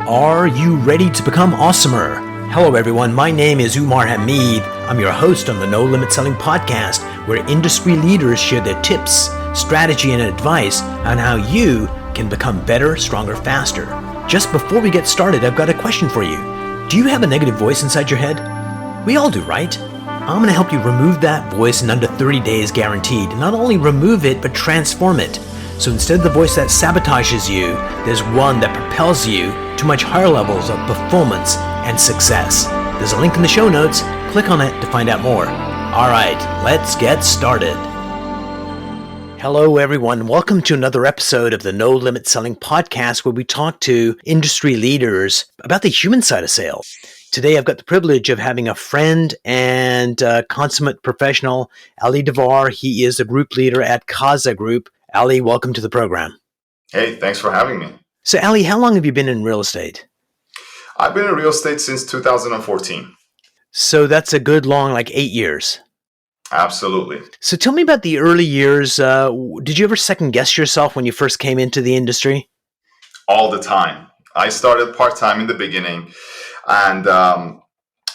Are you ready to become awesomer? Hello everyone, my name is Umar Hamid. I'm your host on the No Limit Selling podcast, where industry leaders share their tips, strategy, and advice on how you can become better, stronger, faster. Just before we get started, I've got a question for you. Do you have a negative voice inside your head? We all do, right? I'm going to help you remove that voice in under 30 days guaranteed. Not only remove it, but transform it. So instead of the voice that sabotages you, there's one that propels you to much higher levels of performance and success. There's a link in the show notes. Click on it to find out more. All right, let's get started. Hello, everyone. Welcome to another episode of the No Limit Selling podcast, where we talk to industry leaders about the human side of sales. Today, I've got the privilege of having a friend and consummate professional, Ali Davar. He is a group leader at Kaza Group. Ali, welcome to the program. Hey, thanks for having me. So, Ali, how long have you been in real estate? I've been in real estate since 2014. So that's a good long, 8 years. Absolutely. So tell me about the early years. Did you ever second guess yourself when you first came into the industry? All the time. I started part-time in the beginning and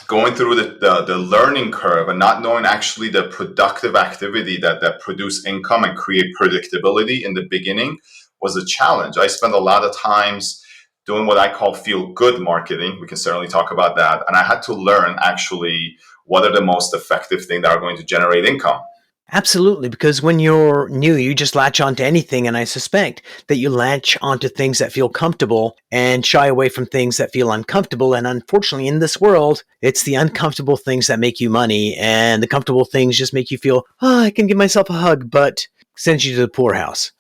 going through the learning curve and not knowing actually the productive activity that produce income and create predictability in the beginning was a challenge. I spent a lot of times doing what I call feel-good marketing. We can certainly talk about that. And I had to learn actually what are the most effective things that are going to generate income. Absolutely, because when you're new, you just latch onto anything. And I suspect that you latch onto things that feel comfortable and shy away from things that feel uncomfortable. And unfortunately, in this world, it's the uncomfortable things that make you money. And the comfortable things just make you feel, I can give myself a hug, but sends you to the poorhouse.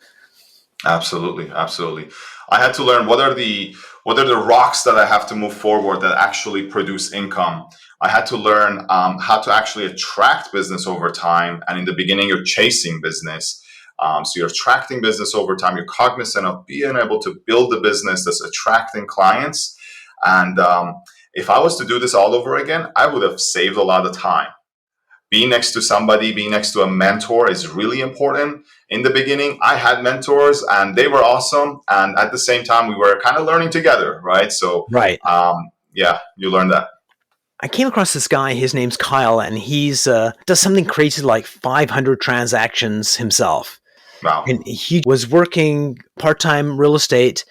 Absolutely. I had to learn what are the rocks that I have to move forward that actually produce income. I had to learn how to actually attract business over time. And in the beginning, you're chasing business. So you're attracting business over time. You're cognizant of being able to build a business that's attracting clients. And if I was to do this all over again, I would have saved a lot of time. Being next to somebody, being next to a mentor is really important. In the beginning, I had mentors and they were awesome. And at the same time, we were kind of learning together, right? So, right. You learn that. I came across this guy, his name's Kyle, and he's does something crazy like 500 transactions himself. Wow. And he was working part-time real estate,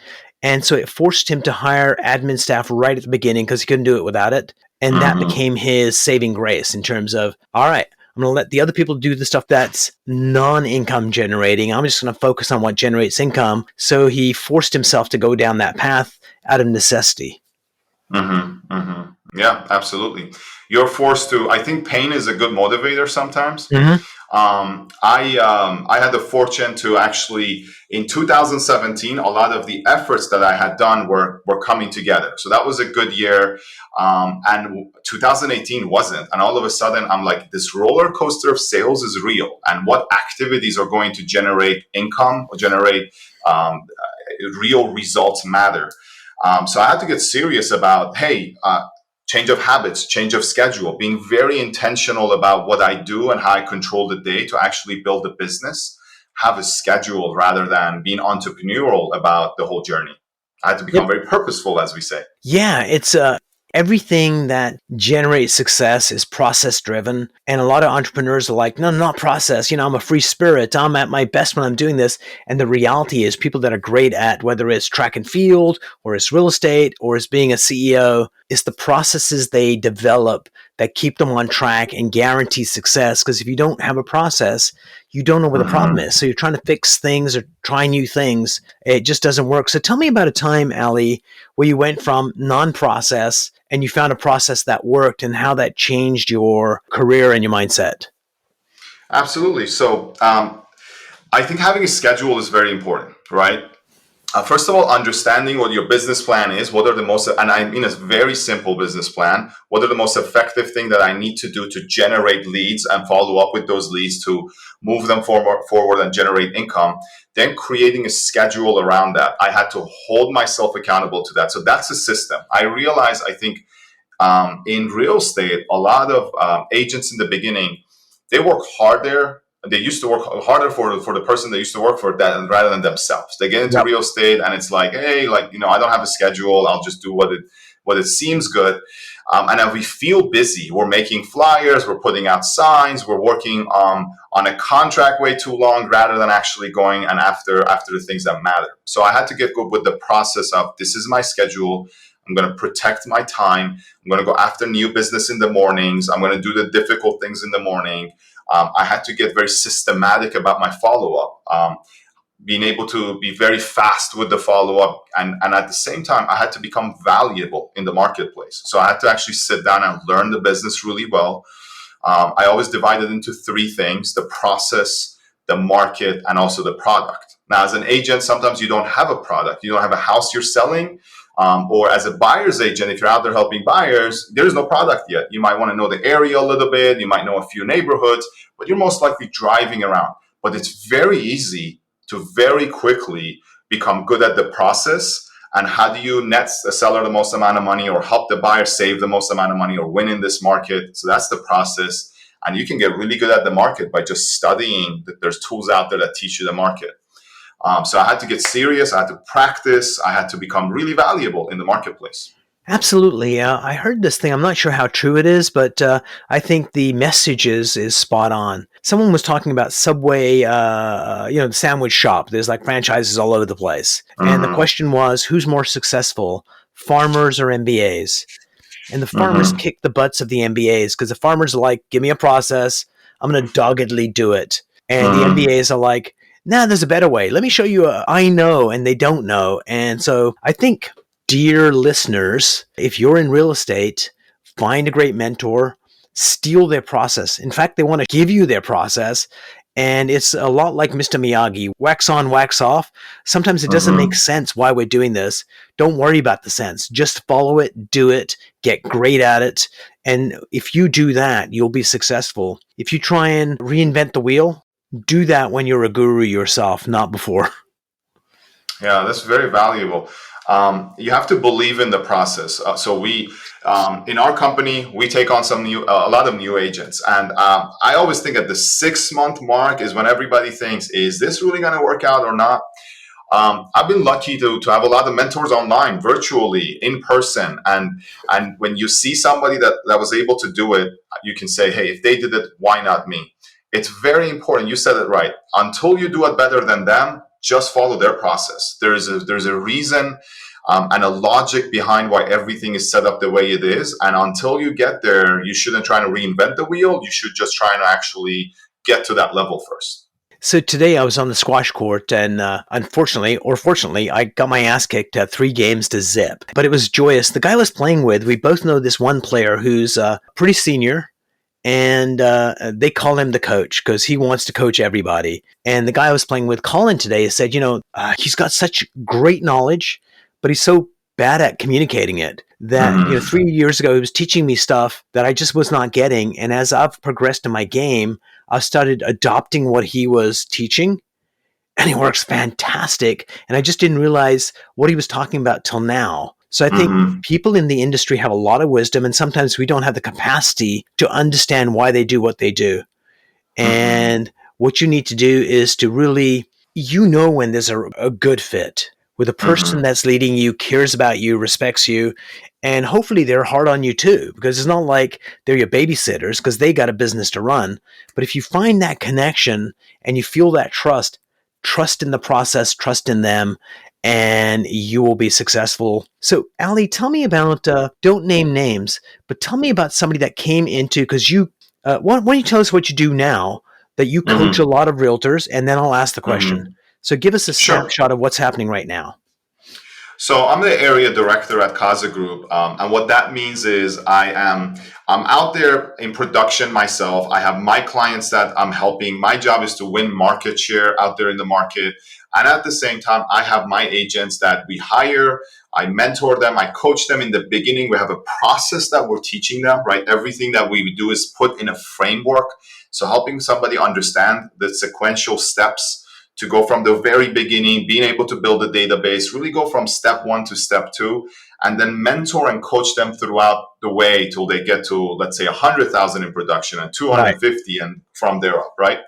and so it forced him to hire admin staff right at the beginning because he couldn't do it without it. And that became his saving grace in terms of, all right, I'm going to let the other people do the stuff that's non-income generating. I'm just going to focus on what generates income. So he forced himself to go down that path out of necessity. Yeah, absolutely. You're forced to, I think pain is a good motivator sometimes. I had the fortune to actually, in 2017, a lot of the efforts that I had done were coming together. So that was a good year. And 2018 wasn't. And all of a sudden, I'm like, this roller coaster of sales is real. And what activities are going to generate income or generate real results matter. So I had to get serious about, change of habits, change of schedule, being very intentional about what I do and how I control the day to actually build a business, have a schedule rather than being entrepreneurial about the whole journey. I had to become very purposeful, as we say. Yeah, it's everything that generates success is process driven. And a lot of entrepreneurs are like, no, not process. I'm a free spirit. I'm at my best when I'm doing this. And the reality is people that are great at whether it's track and field or it's real estate or it's being a CEO, it's the processes they develop that keep them on track and guarantee success. Because if you don't have a process, you don't know what the problem is. So you're trying to fix things or try new things. It just doesn't work. So tell me about a time, Ali, where you went from non-process and you found a process that worked and how that changed your career and your mindset. Absolutely. So I think having a schedule is very important, right? First of all, understanding what your business plan is, what are the most, and I mean a very simple business plan, what are the most effective things that I need to do to generate leads and follow up with those leads to move them forward and generate income, then creating a schedule around that. I had to hold myself accountable to that. So that's a system. I realized, I think, in real estate, a lot of agents in the beginning, they work harder they used to work harder for the person they used to work for that rather than themselves. They get into Yep. real estate and it's like, hey, like, I don't have a schedule. I'll just do what it seems good. And if we feel busy, we're making flyers, we're putting out signs, we're working on a contract way too long rather than actually going and after the things that matter. So I had to get good with the process of this is my schedule. I'm going to protect my time. I'm going to go after new business in the mornings. I'm going to do the difficult things in the morning. I had to get very systematic about my follow up. Being able to be very fast with the follow-up, and at the same time I had to become valuable in the marketplace. So I had to actually sit down and learn the business really well. I always divided into three things: the process, the market, and also the product. Now, as an agent, sometimes you don't have a product, you don't have a house you're selling, or as a buyer's agent, if you're out there helping buyers, there's no product yet. You might want to know the area a little bit, you might know a few neighborhoods, but you're most likely driving around. But it's very easy to very quickly become good at the process. And how do you net a seller the most amount of money, or help the buyer save the most amount of money, or win in this market? So that's the process. And you can get really good at the market by just studying that there's tools out there that teach you the market. So I had to get serious. I had to practice. I had to become really valuable in the marketplace. Absolutely. I heard this thing. I'm not sure how true it is, but I think the message is spot on. Someone was talking about Subway, the sandwich shop. There's like franchises all over the place. And the Mm-hmm. question was, who's more successful, farmers or MBAs? And the farmers Mm-hmm. kick the butts of the MBAs because the farmers are like, give me a process. I'm going to doggedly do it. And the Mm-hmm. MBAs are like, nah, there's a better way. Let me show you I know and they don't know. And so I think, dear listeners, if you're in real estate, find a great mentor, steal their process. In fact, they want to give you their process. And it's a lot like Mr. Miyagi, wax on, wax off. Sometimes it doesn't make Mm-hmm. sense why we're doing this. Don't worry about the sense. Just follow it, do it, get great at it. And if you do that, you'll be successful. If you try and reinvent the wheel, do that when you're a guru yourself, not before. Yeah, that's very valuable. You have to believe in the process. So we, in our company, we take on a lot of new agents, and I always think at the 6 month mark is when everybody thinks, is this really going to work out or not? I've been lucky to have a lot of mentors online, virtually, in person, and when you see somebody that was able to do it, you can say, hey, if they did it, why not me? It's very important. You said it right. Until you do it better than them, just follow their process. There's a reason and a logic behind why everything is set up the way it is. And until you get there, you shouldn't try to reinvent the wheel. You should just try to actually get to that level first. So today I was on the squash court, and unfortunately, or fortunately, I got my ass kicked 3 games to 0. But it was joyous. The guy I was playing with, we both know this one player who's pretty senior, and they call him the coach because he wants to coach everybody. And the guy I was playing with, Colin, today said, he's got such great knowledge, but he's so bad at communicating it that, Mm-hmm. 3 years ago, he was teaching me stuff that I just was not getting. And as I've progressed in my game, I started adopting what he was teaching, and it works fantastic. And I just didn't realize what he was talking about till now. So I think Mm-hmm. people in the industry have a lot of wisdom, and sometimes we don't have the capacity to understand why they do what they do. Mm-hmm. And what you need to do is to really, when there's a good fit with a person Mm-hmm. that's leading you, cares about you, respects you, and hopefully they're hard on you too, because it's not like they're your babysitters because they got a business to run. But if you find that connection and you feel that trust in the process, trust in them, and you will be successful. So, Ali, tell me about, don't name names, but tell me about somebody that came into, because why don't you tell us what you do now, that you coach a Mm-hmm. lot of realtors, and then I'll ask the question. Mm-hmm. So give us a Sure. snapshot of what's happening right now. So I'm the area director at Kaza Group, and what that means is I'm out there in production myself. I have my clients that I'm helping. My job is to win market share out there in the market, and at the same time, I have my agents that we hire. I mentor them. I coach them in the beginning. We have a process that we're teaching them. Right, everything that we do is put in a framework. So helping somebody understand the sequential steps to go from the very beginning, being able to build a database, really go from step one to step two, and then mentor and coach them throughout the way till they get to, let's say, 100,000 in production and Right. 250 and from there up, right?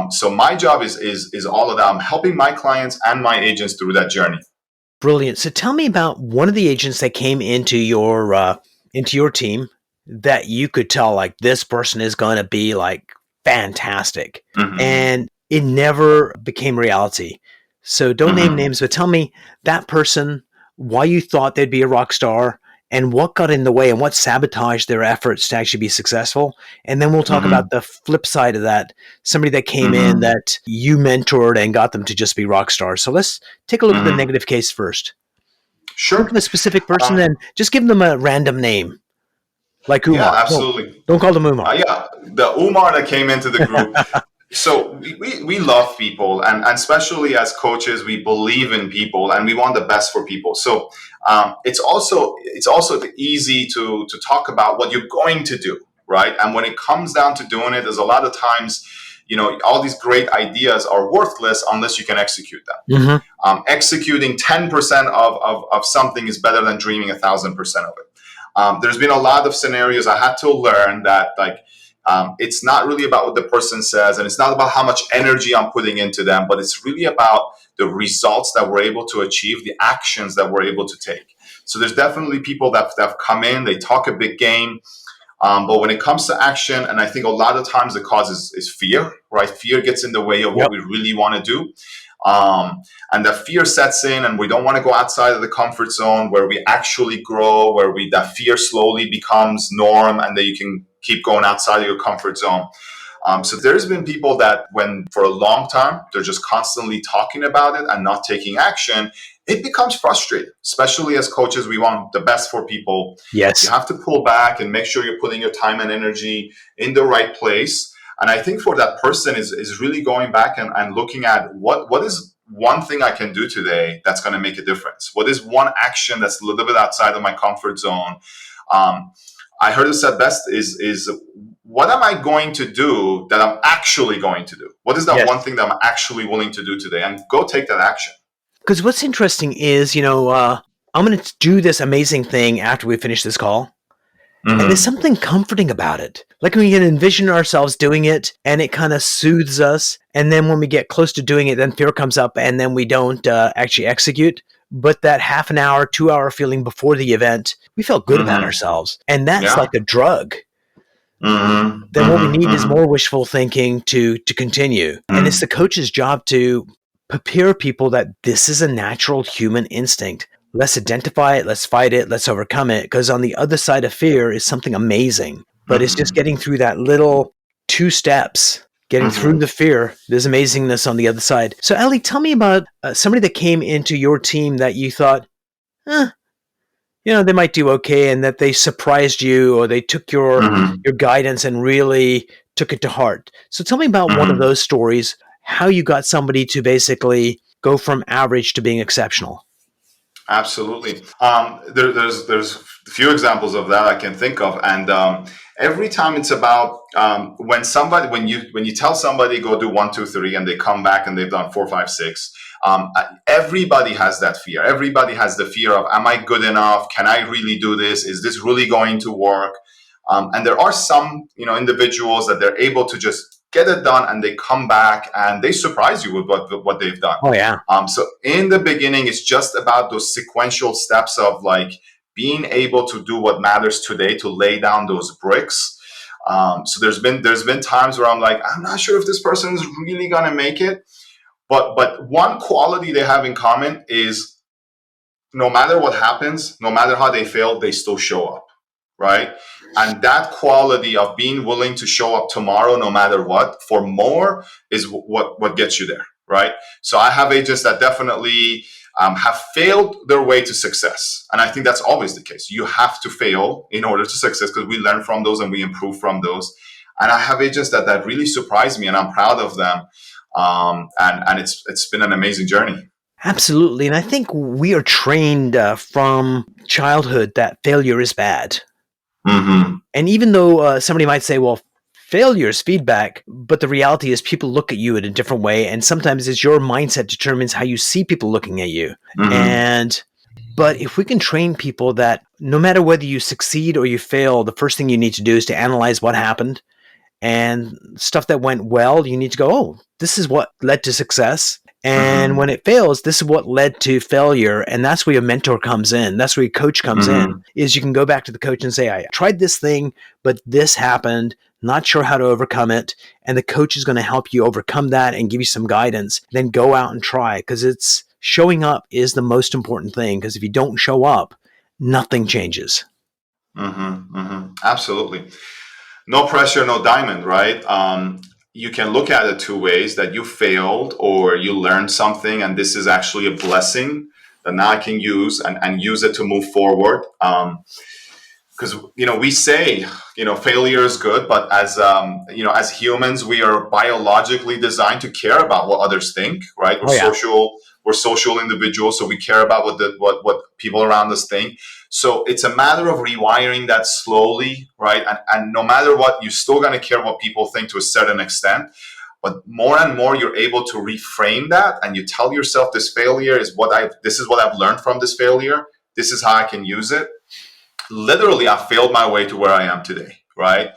So my job is all of that. I'm helping my clients and my agents through that journey. Brilliant. So tell me about one of the agents that came into your team that you could tell like this person is going to be like fantastic, Hmm. and it never became reality. So don't name Hmm. names, but tell me that person, why you thought they'd be a rock star, and what got in the way and what sabotaged their efforts to actually be successful. And then we'll talk about Hmm. the flip side of that, somebody that came in Hmm. that you mentored and got them to just be rock stars. So let's take a look at the Hmm. negative case first. Think of Sure. a specific person Um, and just give them a random name, like yeah, Umar. No, absolutely. don't call them Umar. Yeah, the Umar that came into the group. So we love people, and especially as coaches, we believe in people and we want the best for people. So it's also easy to talk about what you're going to do, right? And when it comes down to doing it, there's a lot of times, all these great ideas are worthless unless you can execute them. Mm-hmm. Executing 10% of something is better than dreaming 1,000% of it. There's been a lot of scenarios I had to learn that, like, it's not really about what the person says, and it's not about how much energy I'm putting into them, but it's really about the results that we're able to achieve, the actions that we're able to take. So there's definitely people that have come in, they talk a big game, but when it comes to action, and I think a lot of times the cause is fear, right? Fear gets in the way of what Yep. we really want to do. And the fear sets in, and we don't want to go outside of the comfort zone where we actually grow, where that fear slowly becomes norm, and then you can keep going outside of your comfort zone. So there's been people that, when for a long time they're just constantly talking about it and not taking action, it becomes frustrating. Especially as coaches, we want the best for people. You Yes. have to pull back and make sure you're putting your time and energy in the right place. And I think for that person is really going back and looking at what is one thing I can do today that's going to make a difference. What is one action that's a little bit outside of my comfort zone? Um, I heard it said best is what am I going to do that I'm actually going to do? What is that Yes. one thing that I'm actually willing to do today? And go take that action. Because what's interesting is, I'm going to do this amazing thing after we finish this call. And there's Mm-hmm. something comforting about it. Like we can envision ourselves doing it and it kind of soothes us. And then when we get close to doing it, then fear comes up and then we don't actually execute. But that half an hour, 2 hour feeling before the event, we felt good about Mm-hmm. ourselves. And that's Yeah. like a drug. Mm-hmm. Then what we Mm-hmm. need is Mm-hmm. more wishful thinking to continue. And it's Mm-hmm. the coach's job to prepare people that this is a natural human instinct. Let's identify it, let's fight it, let's overcome it. Because on the other side of fear is something amazing. But it's just Mm-hmm. getting through that little 2 steps, getting through Mm-hmm. the fear. There's amazingness on the other side. So, Ali, tell me about somebody that came into your team that you thought, eh, they might do okay, and that they surprised you or they took Mm-hmm. your guidance and really took it to heart. So tell me about one of Mm-hmm. those stories, how you got somebody to basically go from average to being exceptional. Absolutely. There's a few examples of that I can think of, and every time it's about when you tell somebody go do 1, 2, 3, and they come back and they've done 4, 5, 6. Everybody has that fear. Everybody has the fear of, am I good enough? Can I really do this? Is this really going to work? And there are some individuals that they're able to just get it done, and they come back and they surprise you with what they've done. Oh yeah. So in the beginning, it's just about those sequential steps of, like, being able to do what matters today, to lay down those bricks. So there's been times where I'm like, I'm not sure if this person is really gonna make it, but one quality they have in common is, no matter what happens, no matter how they fail, they still show up, right? And that quality of being willing to show up tomorrow, no matter what, for more, is what gets you there, right? So I have agents that definitely have failed their way to success, and I think that's always the case. You have to fail in order to success, because we learn from those and we improve from those. And I have agents that really surprise me, and I'm proud of them. And it's been an amazing journey. Absolutely. And I think we are trained from childhood that failure is bad. Mm-hmm. And even though somebody might say, well, failure is feedback, but the reality is people look at you in a different way. And sometimes it's your mindset determines how you see people looking at you. Mm-hmm. And but if we can train people that no matter whether you succeed or you fail, the first thing you need to do is to analyze what happened and stuff that went well, you need to go, oh, this is what led to success. And Mm-hmm. when it fails, this is what led to failure. And that's where your mentor comes in. That's where your coach comes in, Mm-hmm. is you can go back to the coach and say, I tried this thing, but this happened, not sure how to overcome it. And the coach is going to help you overcome that and give you some guidance. Then go out and try, because it's showing up is the most important thing. Because if you don't show up, nothing changes. Mm-hmm. Mm-hmm. Absolutely. No pressure, no diamond, right? You can look at it two ways: that you failed or you learned something, and this is actually a blessing that now I can use and use it to move forward. Because we say failure is good, but as humans, we are biologically designed to care about what others think, right? Oh, yeah. We're social individuals, so we care about what people around us think. So it's a matter of rewiring that slowly, right? And no matter what, you're still going to care what people think to a certain extent. But more and more, you're able to reframe that, and you tell yourself, this is what I've learned from this failure. This is how I can use it. Literally, I failed my way to where I am today, right?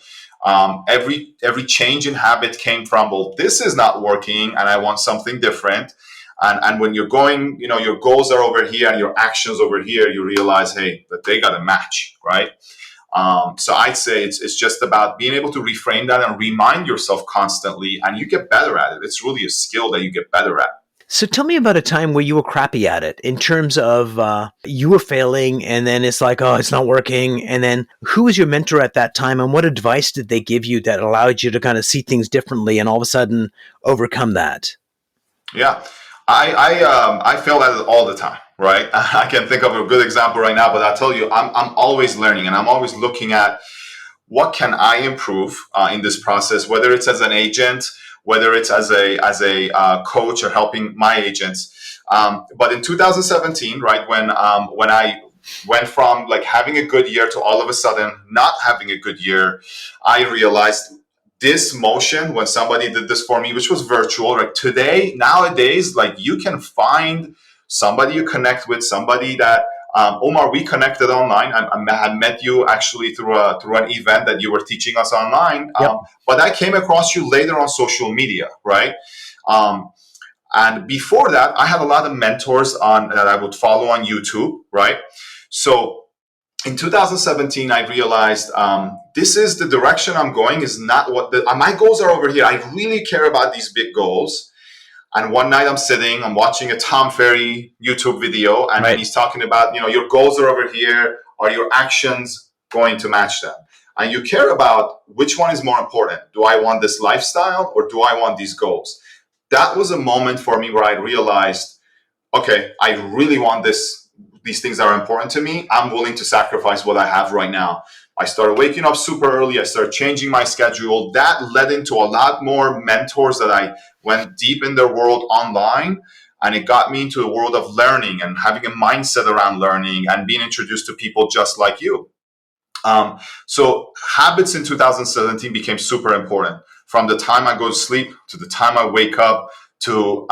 Every change in habit came from, well, this is not working and I want something different. And when you're going, your goals are over here and your actions over here, you realize, hey, that they got to match, right? So I'd say it's just about being able to reframe that and remind yourself constantly, and you get better at it. It's really a skill that you get better at. So tell me about a time where you were crappy at it, in terms of you were failing and then it's like, oh, it's not working. And then who was your mentor at that time, and what advice did they give you that allowed you to kind of see things differently and all of a sudden overcome that? Yeah, I fail at it all the time, right? I can think of a good example right now, but I'll tell you, I'm always learning and I'm always looking at what can I improve in this process, whether it's as an agent, whether it's as a coach or helping my agents. But in 2017, right, when I went from like having a good year to all of a sudden not having a good year, I realized this motion when somebody did this for me, which was virtual, right? Nowadays, like you can find somebody you connect with, somebody that Omar, we connected online. I had met you actually through an event that you were teaching us online. Yep. But I came across you later on social media, right? Um, and before that, I had a lot of mentors that I would follow on YouTube, right? So in 2017, I realized this is the direction I'm going. Is not my goals are over here. I really care about these big goals. And one night I'm watching a Tom Ferry YouTube video, and Right. he's talking about, your goals are over here. Are your actions going to match them? And you care about which one is more important. Do I want this lifestyle or do I want these goals? That was a moment for me where I realized, okay, I really want this. These things are important to me. I'm willing to sacrifice what I have right now. I started waking up super early. I started changing my schedule. That led into a lot more mentors that I went deep in their world online. And it got me into the world of learning and having a mindset around learning and being introduced to people just like you. So habits in 2017 became super important. From the time I go to sleep to the time I wake up to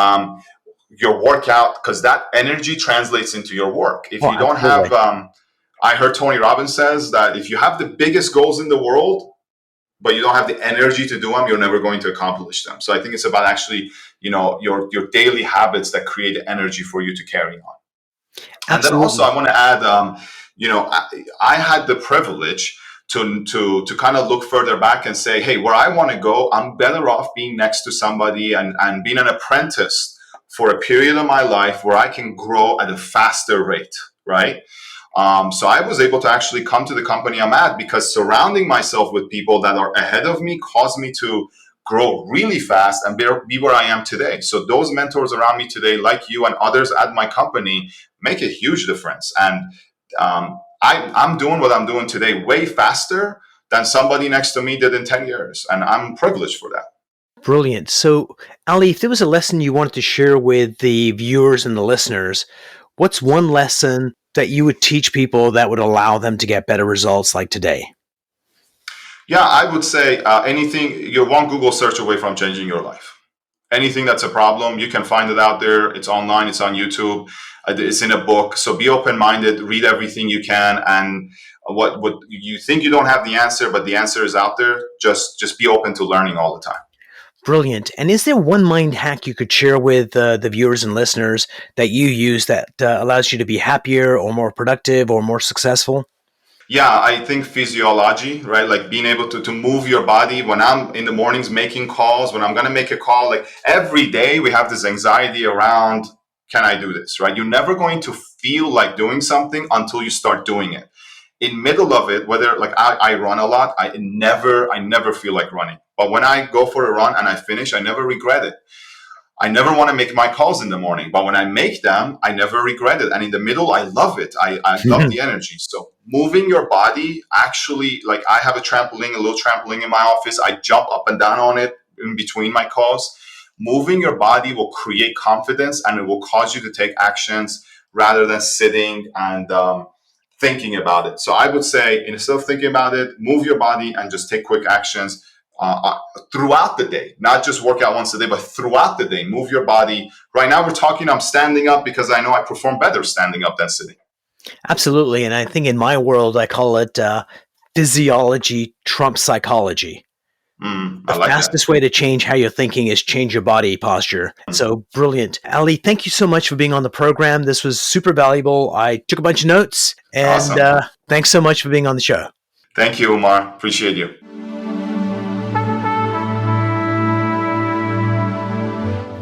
your workout, because that energy translates into your work. If Oh, you don't absolutely. have, I heard Tony Robbins says that if you have the biggest goals in the world, but you don't have the energy to do them, you're never going to accomplish them. So I think it's about actually, your daily habits that create energy for you to carry on. And then also, Absolutely. I want to add, I had the privilege to kind of look further back and say, hey, where I want to go, I'm better off being next to somebody and being an apprentice for a period of my life where I can grow at a faster rate, right? So I was able to actually come to the company I'm at because surrounding myself with people that are ahead of me caused me to grow really fast and be where I am today. So those mentors around me today, like you and others at my company, make a huge difference. And I'm doing what I'm doing today way faster than somebody next to me did in 10 years. And I'm privileged for that. Brilliant. So, Ali, if there was a lesson you wanted to share with the viewers and the listeners, what's one lesson that you would teach people that would allow them to get better results like today? Yeah, I would say you're one Google search away from changing your life. Anything that's a problem, you can find it out there. It's online, it's on YouTube, it's in a book. So be open minded, read everything you can. And What you think you don't have the answer, but the answer is out there. Just be open to learning all the time. Brilliant. And is there one mind hack you could share with the viewers and listeners that you use that allows you to be happier or more productive or more successful? Yeah, I think physiology, right? Like being able to move your body. When I'm in the mornings making calls, when I'm going to make a call, like every day we have this anxiety around, can I do this, right? You're never going to feel like doing something until you start doing it. In middle of it, whether like I run a lot, I never feel like running. But when I go for a run and I finish, I never regret it. I never want to make my calls in the morning, but when I make them, I never regret it. And in the middle, I love it. I love the energy. So moving your body, actually, like I have a little trampoline in my office. I jump up and down on it in between my calls. Moving your body will create confidence and it will cause you to take actions rather than sitting and thinking about it. So I would say instead of thinking about it, move your body and just take quick actions throughout the day, not just work out once a day, but throughout the day. Move your body. Right now we're talking, I'm standing up because I know I perform better standing up than sitting. Absolutely. And I think in my world, I call it physiology trumps psychology. The I like fastest way to change how you're thinking is change your body posture. So brilliant. Ali, thank you so much for being on the program. This was super valuable. I took a bunch of notes and Awesome. Thanks so much for being on the show. Thank you, Umar. Appreciate you.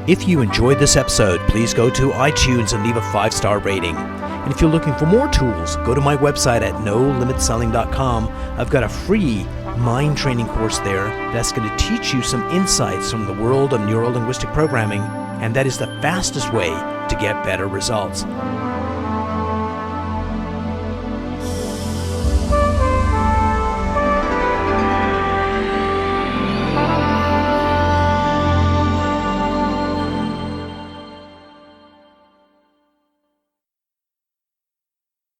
If you enjoyed this episode, please go to iTunes and leave a 5-star rating. And if you're looking for more tools, go to my website at nolimitselling.com. I've got a free mind training course there that's going to teach you some insights from the world of neuro-linguistic programming, and that is the fastest way to get better results.